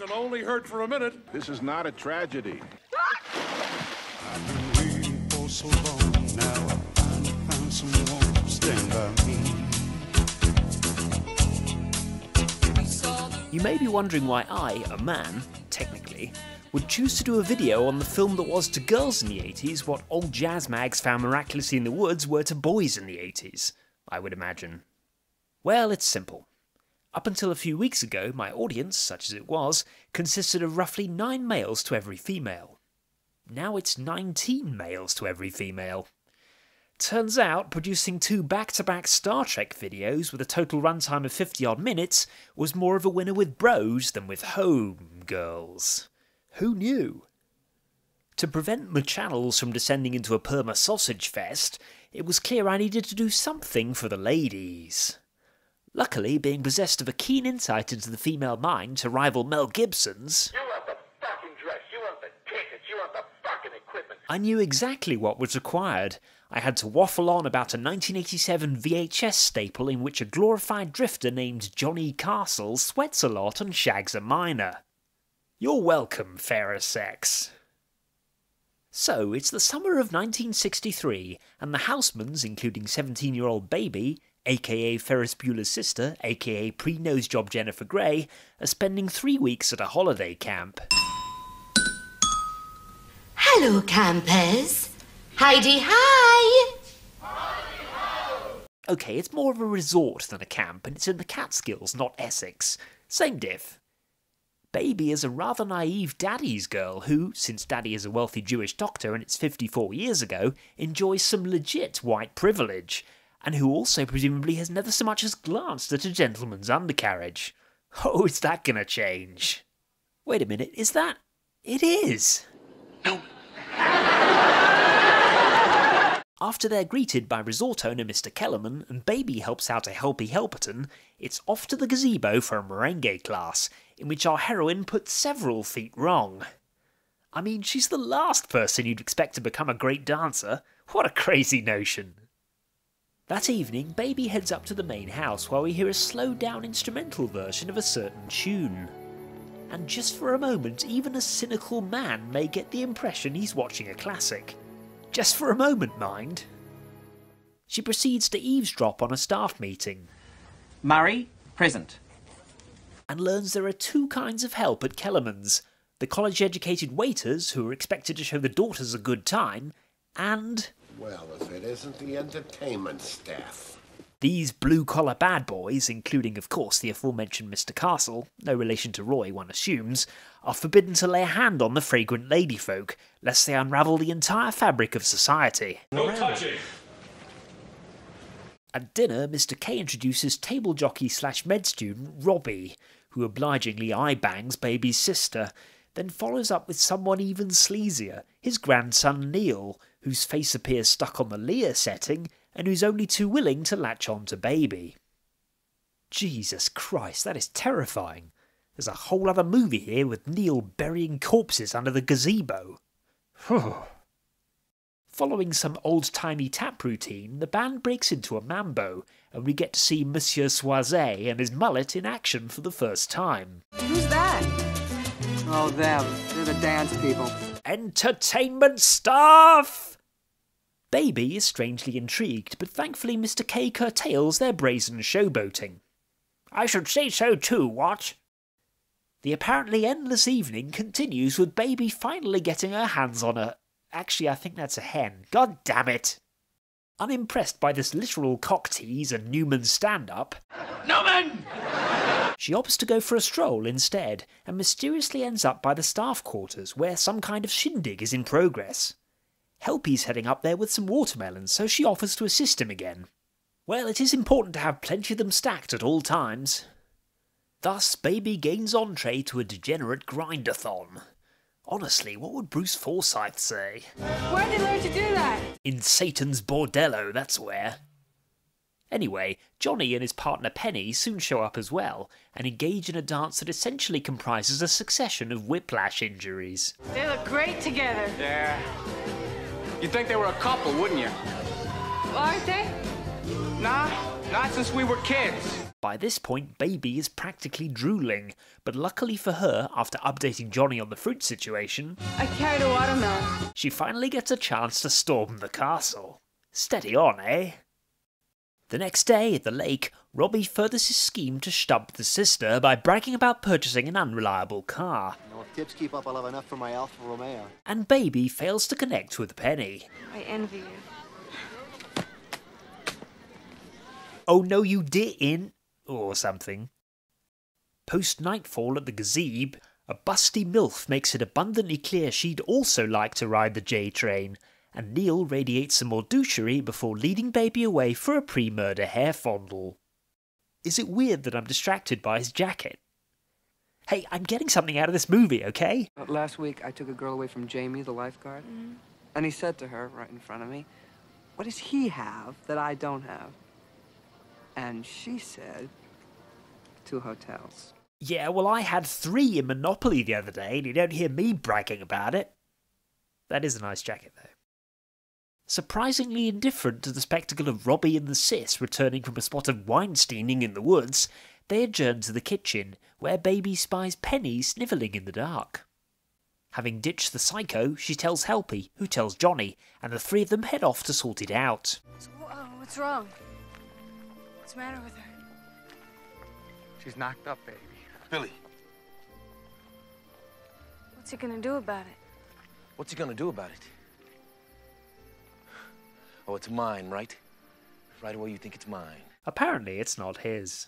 and only hurt for a minute. This is not a tragedy. I've been waiting for so long now. I finally found someone to stand by me. You may be wondering why I, a man, technically, would choose to do a video on the film that was to girls in the 80s what old jazz mags found miraculously in the woods were to boys in the 80s, I would imagine. Well, it's simple. Up until a few weeks ago, my audience, such as it was, consisted of roughly 9 males to every female. Now it's 19 males to every female. Turns out, producing 2 back-to-back Star Trek videos with a total runtime of 50-odd minutes was more of a winner with bros than with home girls. Who knew? To prevent the channels from descending into a perma sausage fest, it was clear I needed to do something for the ladies. Luckily, being possessed of a keen insight into the female mind to rival Mel Gibson's, You want the fucking dress, you want the tickets, you want the fucking equipment. I knew exactly what was required. I had to waffle on about a 1987 VHS staple in which a glorified drifter named Johnny Castle sweats a lot and shags a miner. You're welcome, fairer sex. So, it's the summer of 1963, and the Housemans, including 17-year-old Baby, aka Ferris Bueller's sister, aka pre-nosejob Jennifer Grey, are spending 3 weeks at a holiday camp. Hello, campers. Heidi, hi! Okay, it's more of a resort than a camp, and it's in the Catskills, not Essex. Same diff. Baby is a rather naive daddy's girl who, since Daddy is a wealthy Jewish doctor and it's 54 years ago, enjoys some legit white privilege, and who also presumably has never so much as glanced at a gentleman's undercarriage. Oh, is that gonna change? Wait a minute, is that... It is! No. After they're greeted by resort owner Mr. Kellerman and Baby helps out a helpy helperton, it's off to the gazebo for a merengue class, in which our heroine puts several feet wrong. I mean, she's the last person you'd expect to become a great dancer. What a crazy notion. That evening, Baby heads up to the main house where we hear a slowed-down instrumental version of a certain tune. And just for a moment, even a cynical man may get the impression he's watching a classic. Just for a moment, mind. She proceeds to eavesdrop on a staff meeting. Murray, present. And learns there are 2 kinds of help at Kellerman's. The college-educated waiters, who are expected to show the daughters a good time, and... Well, if it isn't the entertainment staff. These blue-collar bad boys, including of course the aforementioned Mr. Castle, no relation to Roy one assumes, are forbidden to lay a hand on the fragrant ladyfolk, lest they unravel the entire fabric of society. No touching! At dinner, Mr. K introduces table jockey / med student Robbie, who obligingly eye-bangs Baby's sister, then follows up with someone even sleazier, his grandson Neil, whose face appears stuck on the Lear setting, and who's only too willing to latch on to Baby. Jesus Christ, that is terrifying. There's a whole other movie here with Neil burying corpses under the gazebo. Following some old-timey tap routine, the band breaks into a mambo, and we get to see Monsieur Soiset and his mullet in action for the first time. Who's that? Oh, them. They're the dance people. Entertainment staff! Baby is strangely intrigued, but thankfully Mr. K curtails their brazen showboating. I should say so too, what? The apparently endless evening continues with Baby finally getting her hands on a... Actually, I think that's a hen. God damn it! Unimpressed by this literal cock tease and Newman stand-up... Newman! She opts to go for a stroll instead, and mysteriously ends up by the staff quarters, where some kind of shindig is in progress. Helpy's heading up there with some watermelons, so she offers to assist him again. Well, it is important to have plenty of them stacked at all times. Thus, Baby gains entree to a degenerate grindathon. Honestly, what would Bruce Forsyth say? Where'd they learn to do that? In Satan's bordello, that's where. Anyway, Johnny and his partner Penny soon show up as well, and engage in a dance that essentially comprises a succession of whiplash injuries. They look great together. Yeah. You'd think they were a couple, wouldn't you? Aren't they? Nah, Not since we were kids. By this point, Baby is practically drooling, but luckily for her, after updating Johnny on the fruit situation, I carried a watermelon. she finally gets a chance to storm the castle. Steady on, eh? The next day at the lake, Robbie furthers his scheme to stump the sister by bragging about purchasing an unreliable car. If tips keep up, I'll have enough for my Alfa Romeo. And Baby fails to connect with Penny. I envy you. Oh no you didn't, or something. Post-nightfall at the gazebo, a busty MILF makes it abundantly clear she'd also like to ride the J-train, and Neil radiates some more douchery before leading Baby away for a pre-murder hair fondle. Is it weird that I'm distracted by his jacket? Hey, I'm getting something out of this movie, okay? Last week, I took a girl away from Jamie, the lifeguard, and he said to her right in front of me, "What does he have that I don't have?" And she said, 2 hotels. Yeah, well I had 3 in Monopoly the other day and you don't hear me bragging about it. That is a nice jacket though. Surprisingly indifferent to the spectacle of Robbie and the sis returning from a spot of Weinsteining in the woods, they adjourn to the kitchen, where Baby spies Penny snivelling in the dark. Having ditched the psycho, she tells Helpy, who tells Johnny, and the 3 of them head off to sort it out. What's wrong? What's the matter with her? She's knocked up, baby. Billy, What's he gonna do about it? what's he gonna do about it? Oh, it's mine, right? Right away you think it's mine. Apparently it's not his.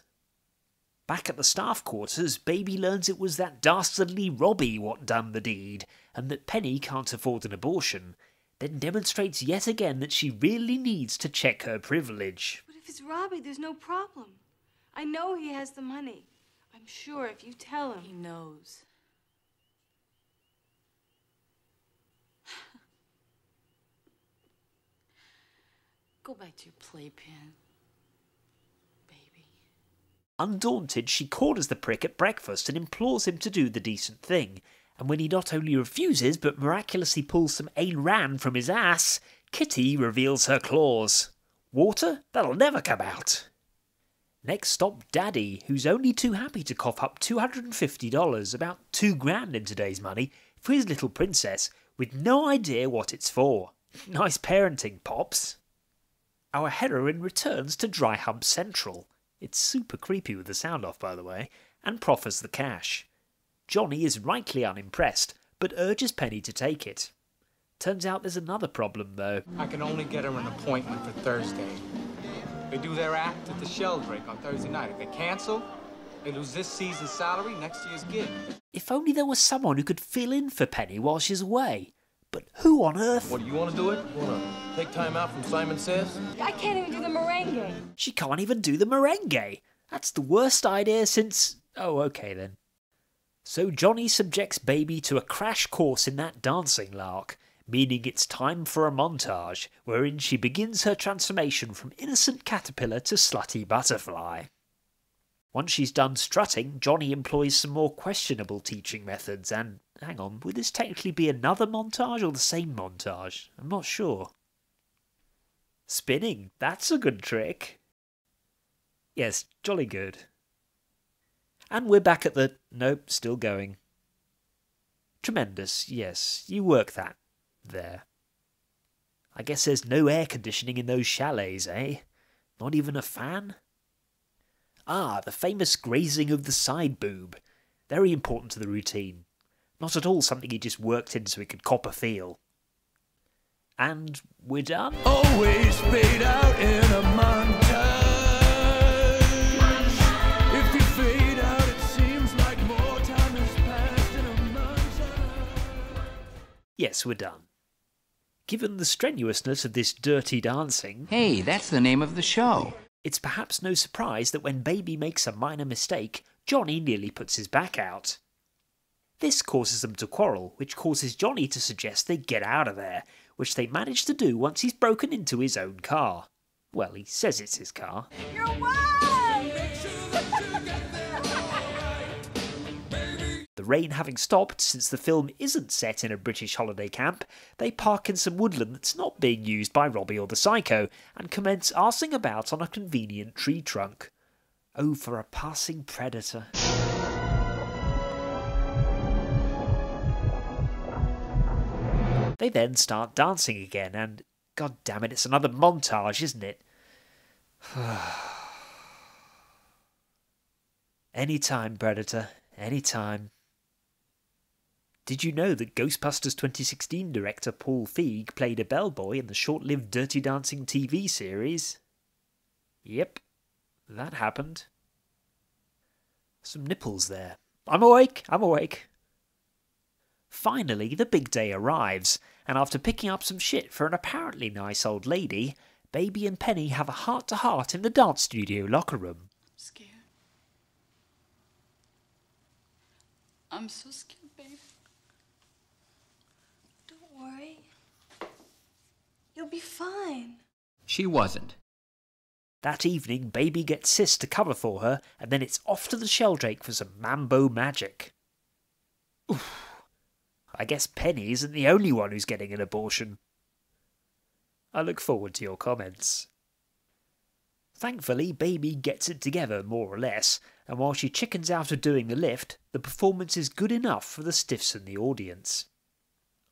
Back at the staff quarters, Baby learns it was that dastardly Robbie what done the deed, and that Penny can't afford an abortion, then demonstrates yet again that she really needs to check her privilege. But if it's Robbie, there's no problem. I know he has the money. I'm sure if you tell him. He knows. Go back to your playpen, baby. Undaunted, she corners the prick at breakfast and implores him to do the decent thing, and when he not only refuses but miraculously pulls some Ayn Rand from his ass, Kitty reveals her claws. Water? That'll never come out. Next stop, Daddy, who's only too happy to cough up $250, about $2,000 in today's money, for his little princess, with no idea what it's for. Nice parenting, Pops. Our heroine returns to Dry Hump Central. It's super creepy with the sound off, by the way, and proffers the cash. Johnny is rightly unimpressed, but urges Penny to take it. Turns out there's another problem, though. I can only get her an appointment for Thursday. They do their act at the Sheldrake on Thursday night. If they cancel, they lose this season's salary, next year's gig. If only there was someone who could fill in for Penny while she's away. But who on earth? What, do you want to do it? You want to take time out from Simon Says? I can't even do the merengue. She can't even do the merengue. That's the worst idea since... Oh, okay then. So Johnny subjects Baby to a crash course in that dancing lark, meaning it's time for a montage, wherein she begins her transformation from innocent caterpillar to slutty butterfly. Once she's done strutting, Johnny employs some more questionable teaching methods and, hang on, would this technically be another montage or the same montage? I'm not sure. Spinning, that's a good trick. Yes, jolly good. And we're back at the... Nope, still going. Tremendous, yes, you work that. There. I guess there's no air conditioning in those chalets, eh? Not even a fan? Ah, the famous grazing of the side boob. Very important to the routine. Not at all something he just worked in so he could cop a feel. And we're done? Always fade out in a montage. If you fade out, it seems like more time has passed in a montage. Yes, we're done. Given the strenuousness of this dirty dancing... Hey, that's the name of the show. It's perhaps no surprise that when Baby makes a minor mistake, Johnny nearly puts his back out. This causes them to quarrel, which causes Johnny to suggest they get out of there, which they manage to do once he's broken into his own car. Well, he says it's his car. You're wild! The The rain having stopped, since the film isn't set in a British holiday camp, they park in some woodland that's not being used by Robbie or the Psycho, and commence arsing about on a convenient tree trunk. Oh, for a passing predator. They then start dancing again, and god damn it, it's another montage, isn't it? Anytime, Predator. Anytime. Did you know that Ghostbusters 2016 director Paul Feig played a bellboy in the short-lived Dirty Dancing TV series? Yep, that happened. Some nipples there. I'm awake! I'm awake! Finally, the big day arrives, and after picking up some shit for an apparently nice old lady, Baby and Penny have a heart-to-heart in the dance studio locker room. Scared. I'm so scared, baby. Don't worry. You'll be fine. She wasn't. That evening, Baby gets Sis to cover for her, and then it's off to the Sheldrake for some mambo magic. Oof. I guess Penny isn't the only one who's getting an abortion. I look forward to your comments. Thankfully, Baby gets it together, more or less, and while she chickens out of doing the lift, the performance is good enough for the stiffs in the audience.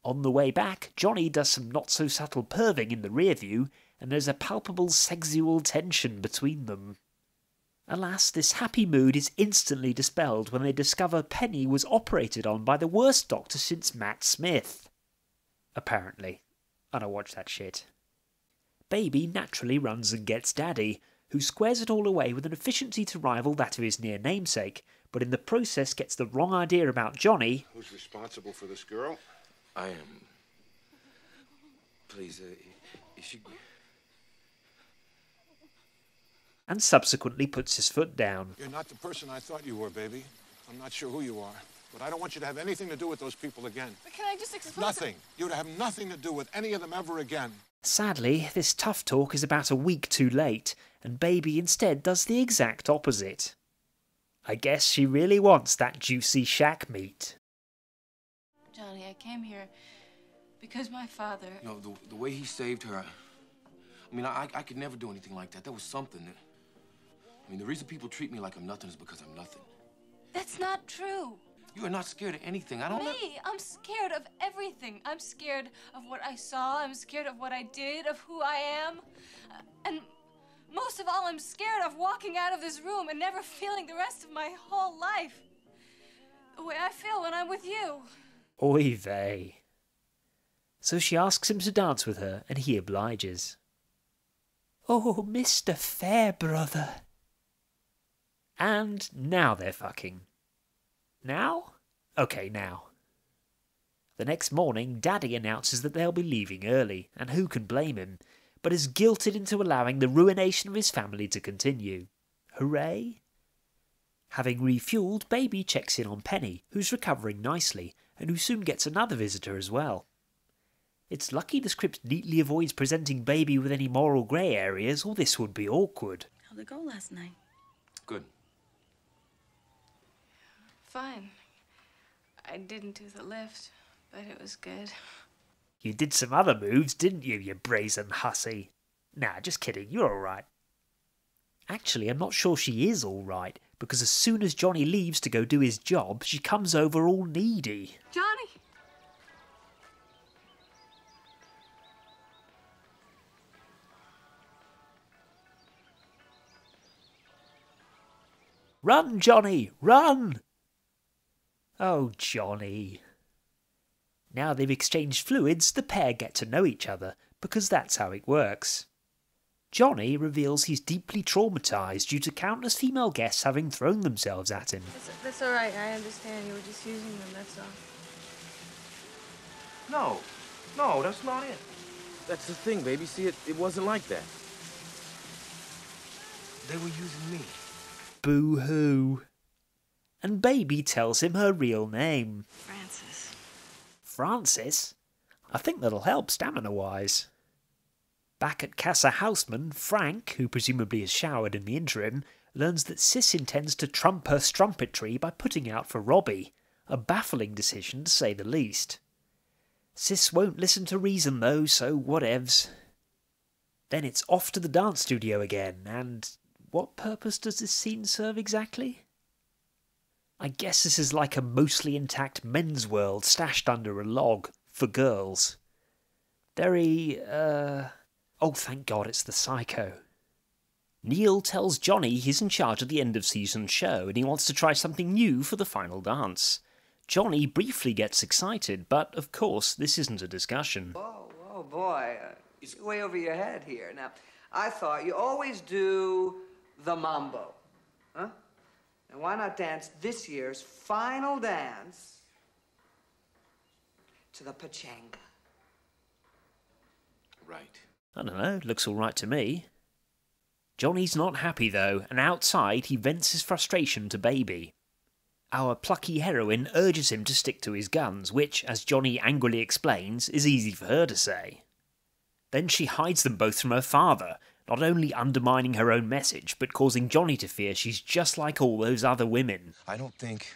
On the way back, Johnny does some not-so-subtle perving in the rear view, and there's a palpable sexual tension between them. Alas, this happy mood is instantly dispelled when they discover Penny was operated on by the worst doctor since Matt Smith. Apparently. And I watched that shit. Baby naturally runs and gets Daddy, who squares it all away with an efficiency to rival that of his near namesake, but in the process gets the wrong idea about Johnny. Who's responsible for this girl? I am. Please, is she... And subsequently puts his foot down. You're not the person I thought you were, baby. I'm not sure who you are, but I don't want you to have anything to do with those people again. But can I just explain? Nothing. You're to have nothing to do with any of them ever again. Sadly, this tough talk is about a week too late, and Baby instead does the exact opposite. I guess she really wants that juicy shack meat. Johnny, I came here because my father... You know, the way he saved her, I mean, I could never do anything like that. That was something. I mean, the reason people treat me like I'm nothing is because I'm nothing. That's not true. You are not scared of anything. I don't know. Me, I'm scared of everything. I'm scared of what I saw. I'm scared of what I did, of who I am. And most of all, I'm scared of walking out of this room and never feeling the rest of my whole life the way I feel when I'm with you. Oy vey. So she asks him to dance with her, and he obliges. Oh, Mr. Fairbrother. And now they're fucking. Now? Okay, now. The next morning, Daddy announces that they'll be leaving early, and who can blame him, but is guilted into allowing the ruination of his family to continue. Hooray? Having refueled, Baby checks in on Penny, who's recovering nicely, and who soon gets another visitor as well. It's lucky the script neatly avoids presenting Baby with any moral grey areas, or this would be awkward. How'd it go last night? Good. Fine. I didn't do the lift, but it was good. You did some other moves, didn't you, you brazen hussy? Nah, just kidding, you're alright. Actually, I'm not sure she is alright, because as soon as Johnny leaves to go do his job, she comes over all needy. Johnny! Run, Johnny, run! Oh, Johnny. Now they've exchanged fluids, the pair get to know each other, because that's how it works. Johnny reveals he's deeply traumatised due to countless female guests having thrown themselves at him. That's all right. I understand. You were just using them, that's all. No, that's not it. That's the thing, baby. See, it wasn't like that. They were using me. Boo-hoo. And Baby tells him her real name. Francis. Francis? I think that'll help stamina-wise. Back at Casa Houseman, Frank, who presumably has showered in the interim, learns that Sis intends to trump her strumpetry by putting out for Robbie. A baffling decision, to say the least. Sis won't listen to reason though, so whatevs. Then it's off to the dance studio again, and what purpose does this scene serve exactly? I guess this is like a mostly intact men's world stashed under a log, for girls. Very, oh thank God it's the Psycho. Neil tells Johnny he's in charge of the end-of-season show and he wants to try something new for the final dance. Johnny briefly gets excited, but of course this isn't a discussion. Whoa, boy, you're way over your head here. Now, I thought you always do the mambo, huh? And why not dance this year's final dance to the pachanga? Right. I don't know, looks alright to me. Johnny's not happy though, and outside he vents his frustration to Baby. Our plucky heroine urges him to stick to his guns, which, as Johnny angrily explains, is easy for her to say. Then she hides them both from her father, not only undermining her own message, but causing Johnny to fear she's just like all those other women. I don't think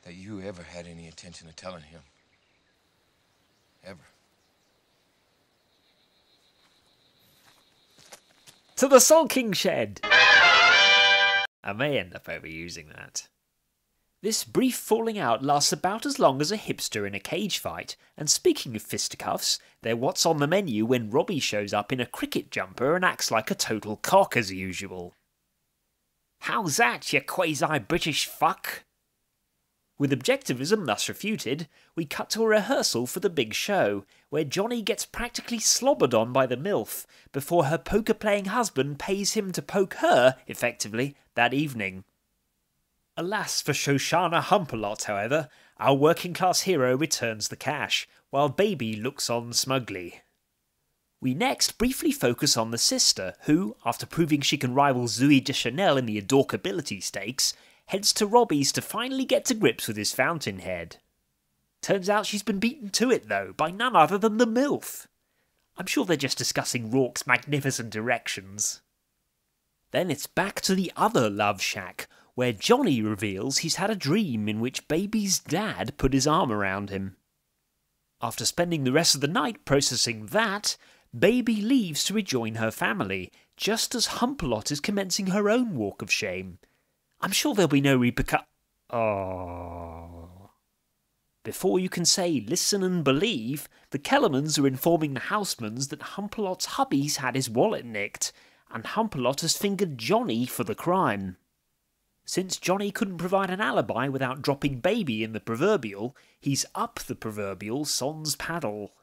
that you ever had any intention of telling him. Ever. To the sulking shed! I may end up overusing that. This brief falling out lasts about as long as a hipster in a cage fight, and speaking of fisticuffs, they're what's on the menu when Robbie shows up in a cricket jumper and acts like a total cock as usual. How's that, you quasi-British fuck? With objectivism thus refuted, we cut to a rehearsal for the big show, where Johnny gets practically slobbered on by the MILF, before her poker-playing husband pays him to poke her, effectively, that evening. Alas for Shoshana Humpalot, however, our working-class hero returns the cash, while Baby looks on smugly. We next briefly focus on the sister, who, after proving she can rival Zooey Deschanel in the adorkability stakes, heads to Robbie's to finally get to grips with his fountainhead. Turns out she's been beaten to it, though, by none other than the MILF. I'm sure they're just discussing Rourke's magnificent erections. Then it's back to the other love shack, where Johnny reveals he's had a dream in which Baby's dad put his arm around him. After spending the rest of the night processing that, Baby leaves to rejoin her family, just as Humpalot is commencing her own walk of shame. I'm sure there'll be no Oh. Before you can say listen and believe, the Kellermans are informing the Housemans that Humpalot's hubby's had his wallet nicked, and Humpalot has fingered Johnny for the crime. Since Johnny couldn't provide an alibi without dropping Baby in the proverbial, he's up the proverbial sans paddle.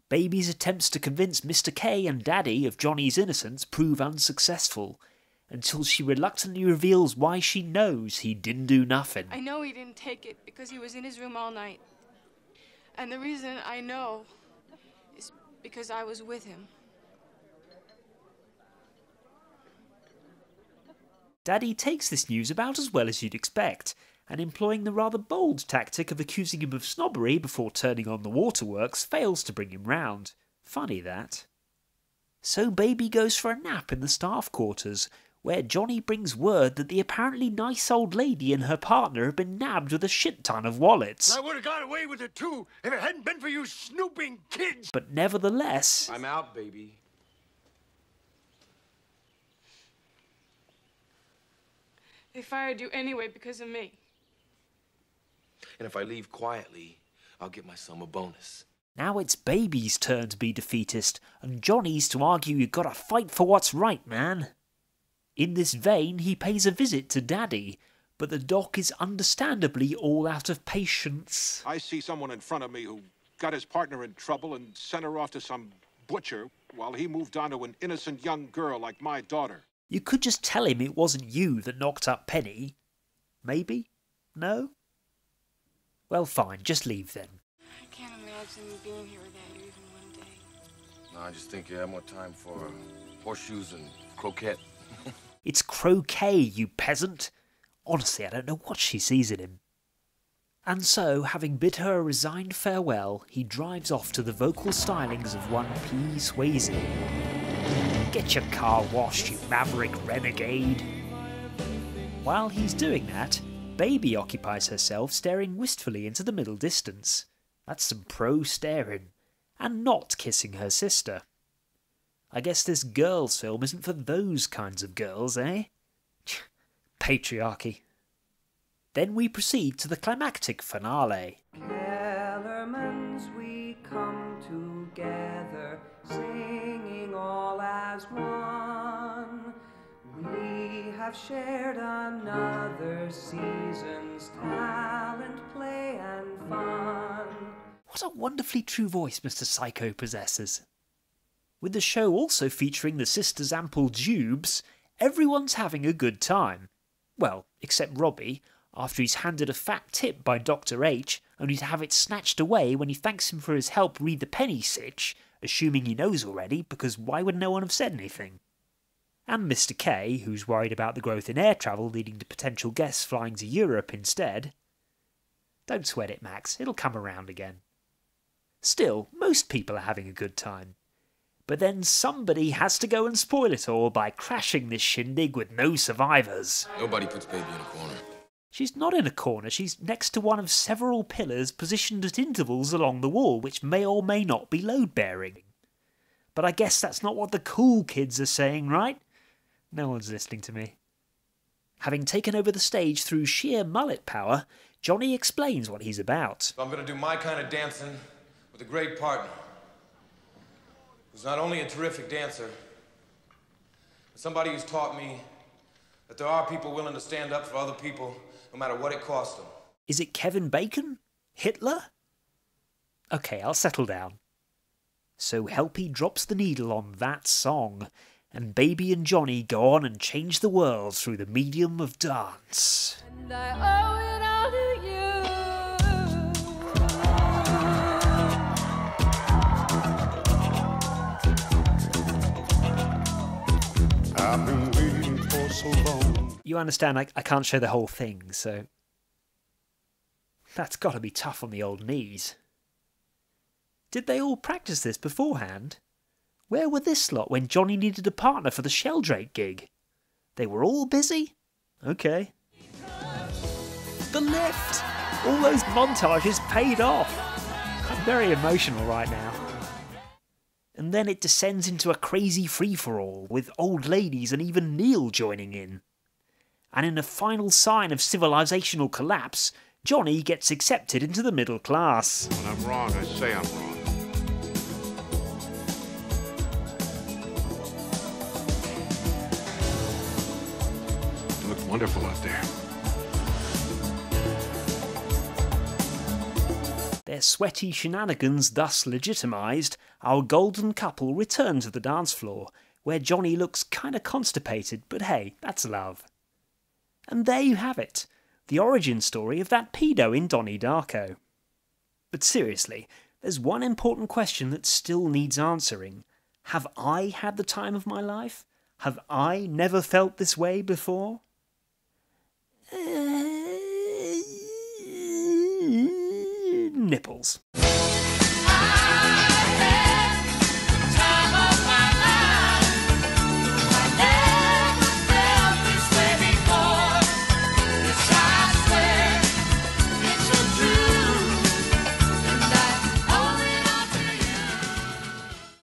Baby's attempts to convince Mr. K and Daddy of Johnny's innocence prove unsuccessful, until she reluctantly reveals why she knows he didn't do nothing. I know he didn't take it because he was in his room all night. And the reason I know is because I was with him. Daddy takes this news about as well as you'd expect, and employing the rather bold tactic of accusing him of snobbery before turning on the waterworks fails to bring him round. Funny that. So Baby goes for a nap in the staff quarters, where Johnny brings word that the apparently nice old lady and her partner have been nabbed with a shit ton of wallets. I would have got away with it too if it hadn't been for you snooping kids. But nevertheless... I'm out, Baby. They fired you anyway because of me. And if I leave quietly, I'll get my son a bonus. Now it's Baby's turn to be defeatist, and Johnny's to argue you gotta fight for what's right, man. In this vein, he pays a visit to Daddy, but the doc is understandably all out of patience. I see someone in front of me who got his partner in trouble and sent her off to some butcher while he moved on to an innocent young girl like my daughter. You could just tell him it wasn't you that knocked up Penny. Maybe? No? Well, fine, just leave then. I can't imagine being here without you even one day. No, I just think you have more time for horseshoes and croquette. It's croquet, you peasant. Honestly, I don't know what she sees in him. And so, having bid her a resigned farewell, he drives off to the vocal stylings of one P. Swayze. Get your car washed, you maverick renegade. While he's doing that, Baby occupies herself staring wistfully into the middle distance. That's some pro staring. And not kissing her sister. I guess this girls' film isn't for those kinds of girls, eh? Patriarchy. Then we proceed to the climactic finale. Kellermans, we come together, singing all as one. We have shared another season's talent, play and fun. What a wonderfully true voice Mr. Psycho possesses. With the show also featuring the sisters' ample dubes, everyone's having a good time. Well, except Robbie, after he's handed a fat tip by Dr. H, only to have it snatched away when he thanks him for his help read the penny sitch, assuming he knows already, because why would no one have said anything? And Mr. K, who's worried about the growth in air travel leading to potential guests flying to Europe instead. Don't sweat it, Max, it'll come around again. Still, most people are having a good time. But then somebody has to go and spoil it all by crashing this shindig with no survivors. Nobody puts baby in a corner. She's not in a corner, she's next to one of several pillars positioned at intervals along the wall, which may or may not be load-bearing. But I guess that's not what the cool kids are saying, right? No one's listening to me. Having taken over the stage through sheer mullet power, Johnny explains what he's about. So I'm going to do my kind of dancing with a great partner who's not only a terrific dancer, but somebody who's taught me that there are people willing to stand up for other people no matter what it costs them. Is it Kevin Bacon? Hitler? Okay, I'll settle down. So Helpy drops the needle on that song, and Baby and Johnny go on and change the world through the medium of dance. And I owe it all to you. I've been waiting for so long. You understand I can't show the whole thing, so that's got to be tough on the old knees. Did they all practice this beforehand? Where were this lot when Johnny needed a partner for the Sheldrake gig? They were all busy? Okay. The lift! All those montages paid off. I'm very emotional right now. And then it descends into a crazy free-for-all, with old ladies and even Neil joining in. And in a final sign of civilizational collapse, Johnny gets accepted into the middle class. When I'm wrong, I say I'm wrong. You look wonderful out there. Their sweaty shenanigans thus legitimised, our golden couple return to the dance floor, where Johnny looks kinda constipated, but hey, that's love. And there you have it, the origin story of that pedo in Donnie Darko. But seriously, there's one important question that still needs answering. Have I had the time of my life? Have I never felt this way before? Nipples.